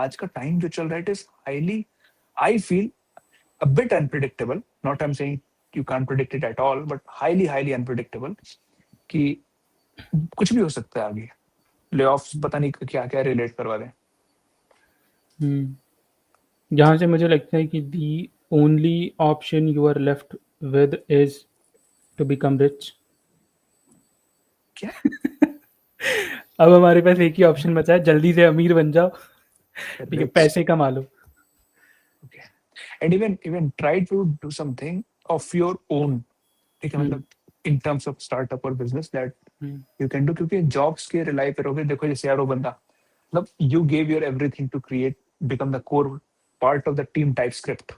आज का टाइम जो चल रहा है, it is highly, I feel a bit unpredictable. Not I'm saying you can't predict it at all, but highly unpredictable. कि कुछ भी हो सकता है आगे, ले-ऑफ्स पता नहीं क्या-क्या रिलेट करवा दें। यहाँ से मुझे लगता है कि the only option you are left with is to become rich. क्या? अब हमारे पास एक ही ऑप्शन बचा है, जल्दी से अमीर बन जाओ, ठीक है, रिच, पैसे कमा लो। Okay. And even try to do something of your own, ठीक है, मतलब इन टर्म्स ऑफ स्टार्टअप और business that hmm, you can do, क्योंकि जॉब्स के रिलाई पे रहोगे। देखो जैसे यार वो बंदा, मतलब you gave your everything to create, become the core part of the team type script,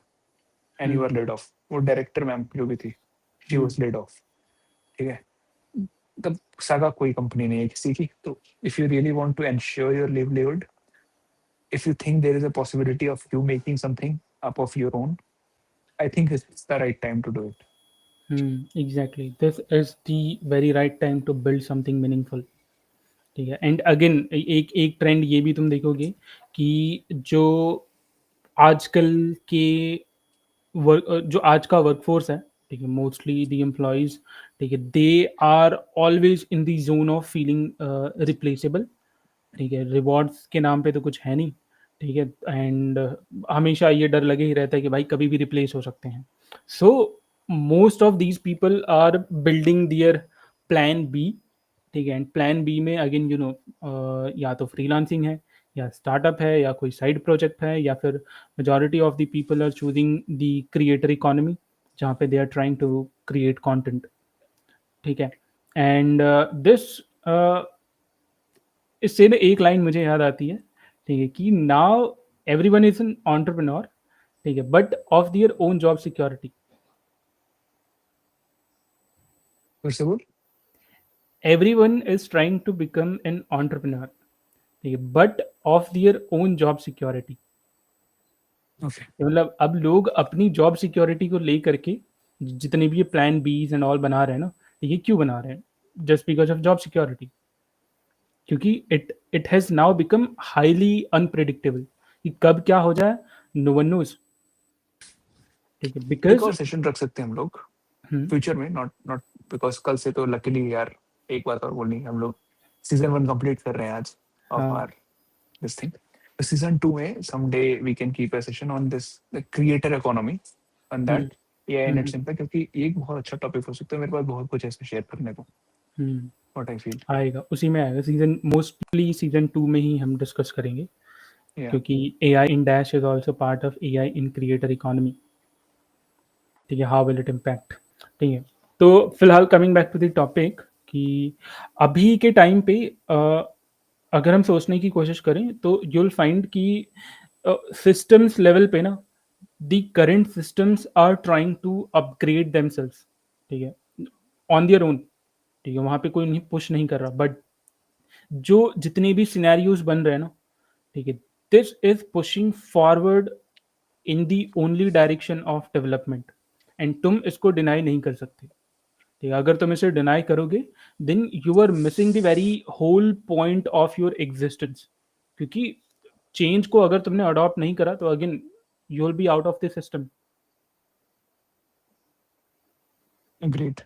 and you hmm, are laid off. वो डायरेक्टर मैम जो भी थी, she hmm, was laid off, ठीक है। तब सागा कोई कंपनी नहीं है किसी की। तो if you really want to ensure your livelihood, if you think there is a possibility of you making something up of your own, I think it's the right time to do it. Exactly this is the very right time to build something meaningful, ठीक है। And again एक एक trend ये भी तुम देखोगे कि जो आजकल के जो आज का वर्कफोर्स है, ठीक है, मोस्टली द एम्प्लॉयज, ठीक है, they are always in the zone of feeling replaceable, ठीक है। रिवॉर्ड्स के नाम पे तो कुछ है नहीं, ठीक है, एंड हमेशा ये डर लगे ही रहता है कि भाई कभी भी रिप्लेस हो सकते हैं। So most of these people are building their plan B, ठीक है। एंड प्लान बी में अगेन यू नो या तो फ्रीलांसिंग है, या स्टार्टअप है, या कोई साइड प्रोजेक्ट है, या फिर majority of the people are choosing the creator economy, जहाँ पे they are trying to create content, ठीक है। एंड दिस इससे ना एक लाइन मुझे याद आती है, ठीक है, कि now everyone is an entrepreneur, ठीक है, but of their own job security. फिर से बोल। Everyone is trying to become an entrepreneur, ठीक है, but of their own job security. Okay, मतलब अब लोग अपनी जॉब सिक्योरिटी को लेकर के जितने भी ये प्लान बीज एंड ऑल बना रहे हैं ना, ये क्यों बना रहे हैं? Just because of job security, क्योंकि it has now become highly unpredictable कि कब क्या हो जाए, नो वन नोज, ठीक है, एक बिकॉज और सेशन रख सकते हैं हम लोग फ्यूचर में, नॉट नॉट बिकॉज कल से तो लकीली यार एक बात और बोलनी है, हम लोग सीजन 1 कंप्लीट कर रहे हैं आज ऑफ हाँ, आर दिस थिंग। तो सीजन 2 में someday we can keep a session on this the creator economy, on hmm, that AI and hmm, its impact, क्योंकि ये एक बहुत अच्छा टॉपिक हो सकता है। मेरे पास बहुत कुछ ऐसे शेयर करने को, हम्म, व्हाट आई फील। आएगा, उसी में आएगा, सीजन मोस्टली सीजन 2 में ही हम डिस्कस करेंगे, या क्योंकि A I in dash is also part of A I in creator economy, ठीक है, हाउ विल इट इम्पैक्ट, ठीक है। तो फिलहाल coming back to the topic, कि अभी के टाइम पे अगर हम सोचने की कोशिश करें तो यूल फाइंड कि सिस्टम्स लेवल पे ना the current systems are trying to upgrade themselves, ठीक है, ऑन देयर ओन, ठीक है, वहाँ पे कोई नहीं पुश नहीं कर रहा, बट जो जितने भी सिनेरियोज बन रहे हैं ना, ठीक है, this is pushing forward in the only direction of development, and तुम इसको डिनाई नहीं कर सकते, ठीक है। अगर तुम इसे डिनाई करोगे then you are missing the very whole point of your existence, क्योंकि चेंज को अगर तुमने अडॉप्ट नहीं करा तो again you will be out of the system. Great.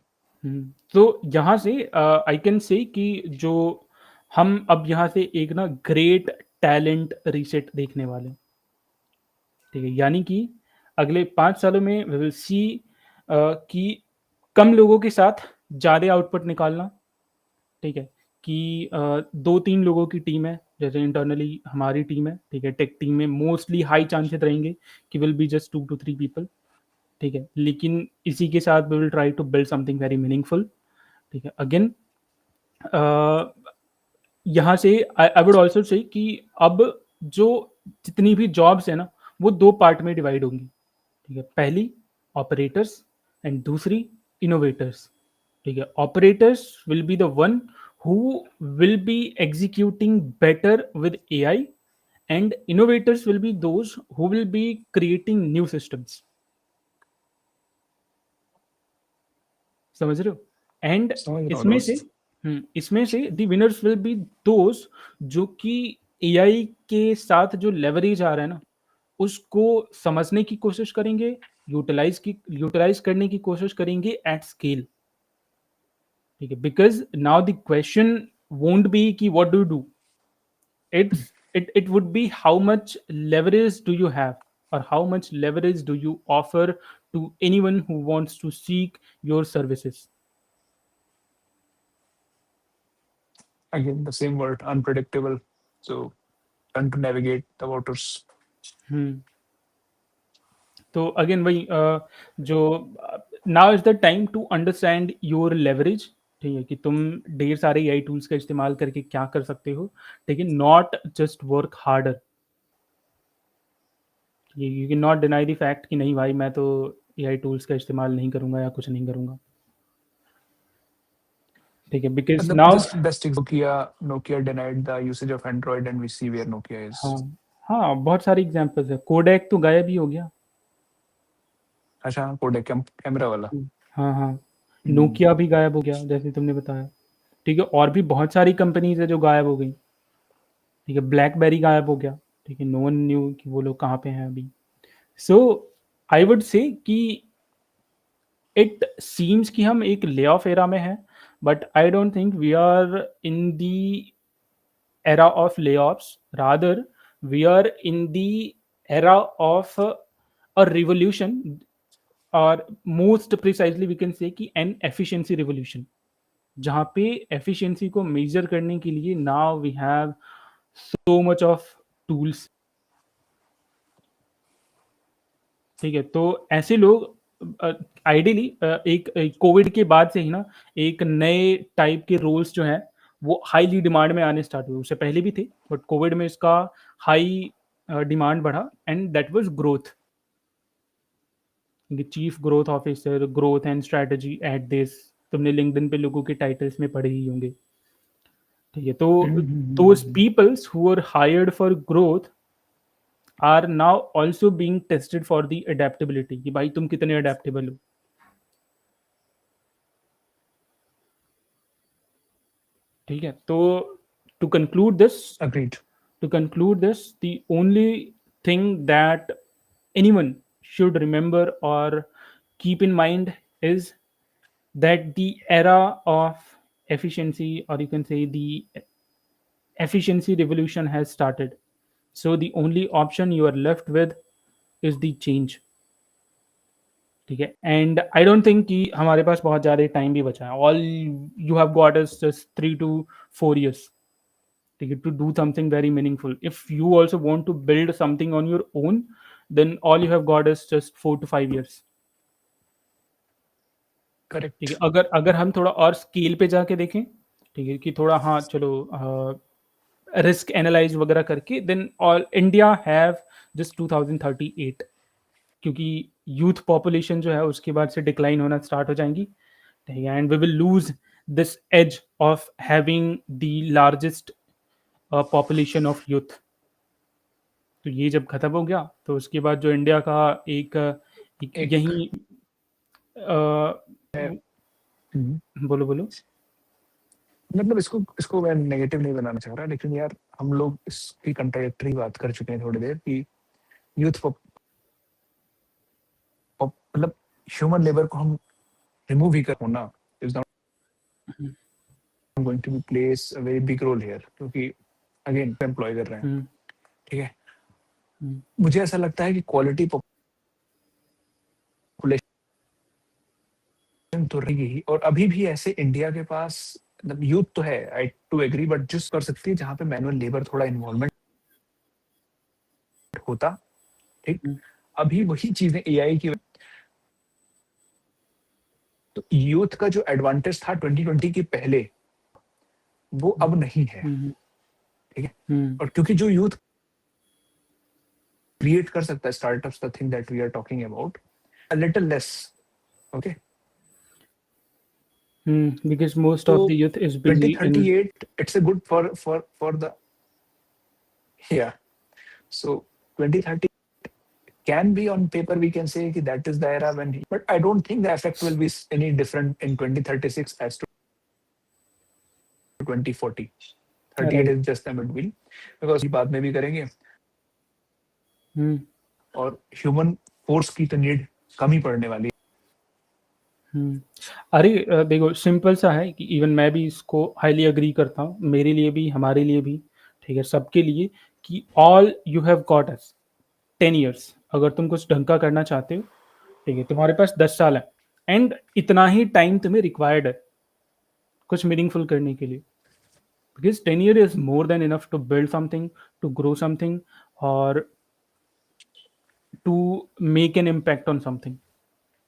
तो यहाँ से आई कैन से कि जो हम अब यहाँ से एक ना ग्रेट टैलेंट रीसेट देखने वाले हैं, ठीक है, यानी कि अगले 5 सालों में वी विल सी कि कम लोगों के साथ ज़्यादा आउटपुट निकालना, ठीक है, कि 2-3 लोगों की टीम है, जैसे इंटरनली हमारी टीम है, ठीक है, टेक टीम में मोस्टली हाई चांसेस रहेंगे कि will be just 2 to 3 people, ठीक है, लेकिन इसी के साथ we will try to build something very meaningful, ठीक है। अगेन यहाँ से आई वुड ऑल्सो से कि अब जो जितनी भी जॉब्स है ना, वो 2 पार्ट में डिवाइड होंगी, ठीक है। पहली ऑपरेटर्स एंड दूसरी इनोवेटर्स, ठीक है। Operators will be the one who will be executing better with AI, and innovators will be those who will be creating new systems, समझ रहे हो? एंड समझ रहा हूँ इसमें से दोस्त। इसमें से the winners will be those जो कि एआई के साथ जो लेवरेज आ रहा है ना, उसको समझने की कोशिश करेंगे, यूटिलाइज करने की कोशिश करेंगे एट स्केल। ठीक है, because now the question won't be कि what do, it would be how much leverage do you have, or how much leverage do you offer to anyone who wants to seek your services. Again, the same word, unpredictable. So learn to navigate the waters. Hmm तो again वही जो now is the time to understand your leverage. ठीक है, कि तुम ढेर सारे AI tools का इस्तेमाल करके क्या कर सकते हो। ठीक है, not just work harder. You can not deny the fact कि नहीं भाई मैं तो एआई टूल्स का इस्तेमाल नहीं करूंगा या कुछ नहीं करूंगा। ठीक है, because The now just best Nokia denied the usage of Android, and we see where Nokia is. हाँ हाँ, बहुत सारे एग्जांपल्स है। कोडेक तो गायब ही हो गया। अच्छा, कोडेक कैमरा वाला। हाँ हाँ, हम्म, नोकिया भी गायब हो गया जैसे तुमने बताया। ठीक है, और भी बहुत सारी कंपनीज है जो गायब हो गई। ठीक है, ब्लैकबेरी गायब हो गया। ठीक है, नो वन न्यू कि वो लोग कहाँ पे हैं अभी। सो आई वुड से कि इट सीम्स कि हम एक ले ऑफ एरा में हैं, but I don't think we are in the era of layoffs. Rather, we are in the era of a revolution, or most precisely we can say कि an efficiency revolution, जहाँ पे efficiency को measure करने के लिए now we have so much of tools। ठीक है, तो ऐसे लोग आइडियली एक कोविड के बाद से ही ना एक नए टाइप के रोल्स जो हैं वो हाईली डिमांड में आने स्टार्ट हुए। उससे पहले भी थे, बट कोविड में इसका हाई डिमांड बढ़ा, and that was growth. Chief growth officer, growth and strategy at this, तुमने लिंक्डइन पे लोगों के टाइटल्स में पढ़े ही होंगे। ठीक है, तो those hmm, peoples who are hired for growth are now also being tested for the adaptability, कि भाई तुम कितने अडेप्टेबल हो। ठीक है, तो to conclude this, agreed. the only thing that anyone should remember or keep in mind is that the era of efficiency, or you can say the efficiency revolution, has started. So the only option you are left with is the change। ठीक है, and I don't think कि हमारे पास बहुत ज़्यादा time भी बचा है। All you have got is just 3 to 4 years। ठीक है, to do something very meaningful, if you also want to build something on your own, then all you have got is just 4 to 5 years। ठीक है, Correct. अगर अगर हम थोड़ा और scale पे जाके देखें, ठीक है, कि थोड़ा हाँ चलो रिस्क एनालाइज वगैरह करके, then all India have just 2038, क्योंकि यूथ पॉपुलेशन जो है उसके बाद से डिक्लाइन होना स्टार्ट हो जाएंगी। ठीक है, and we will lose this edge of having the largest population of youth. तो ये जब खत्म हो गया तो उसके बाद जो इंडिया का एक एक यही है, हम्म, बोलो बोलो। मतलब इसको मैं नेगेटिव नहीं बनाना चाह रहा, लेकिन यार हम लोग इसकी कंट्राडिक्टरी बात कर चुके हैं थोड़ी देर कि यूथ मतलब ह्यूमन लेबर को हम रिमूव ही कर होना is not going to be place a very big role here, क्योंकि अगेन एम्प्लॉय कर रहे हैं। हम्म, ठीक है, हम्म, मुझे ऐसा लगता है कि क्वालिटी पॉपुलेशन तो रहेगी, और अभी भी ऐसे इंडिया के पास मतलब यूथ तो है, आई टू एग्री, बट जिस कर सकती है जहाँ पे मैनुअल लेबर थोड़ा इन्वॉल्वमेंट होता। ठीक, हम्म, अभी वही चीजें एआई की, तो यूथ का जो एडवांटेज था 2020 के पहले वो अब नहीं है। हम्म, ठीक है, हम्म, और क्योंकि जो यूथ क्रिएट कर सकता है startups, the thing that we are talking about, a little less. Okay, because most तो of the youth is busy in. 2038 it's a good for the, या, so 2030 can be on paper, we can say that is the era when but I don't think the effect will be any different in 2036 as to 2040. 38 right. Is just the mid wheel, because बाद में भी करेंगे हुँ, और human force की तो need कम ही पड़ने वाली हुँ। अरे देखो सिंपल सा है कि इवन मैं भी इसको हाइली एग्री करता हूँ, मेरे लिए भी, हमारे लिए भी, ठीक है, सबके लिए कि all you have got is 10 years. अगर तुम कुछ ढंग का करना चाहते हो, ठीक है, तुम्हारे पास 10 साल है एंड इतना ही टाइम तुम्हें रिक्वायर्ड है, कुछ मीनिंगफुल करने के लिए। Because 10 year is more than enough to build something, to grow something, or to make an impact on something.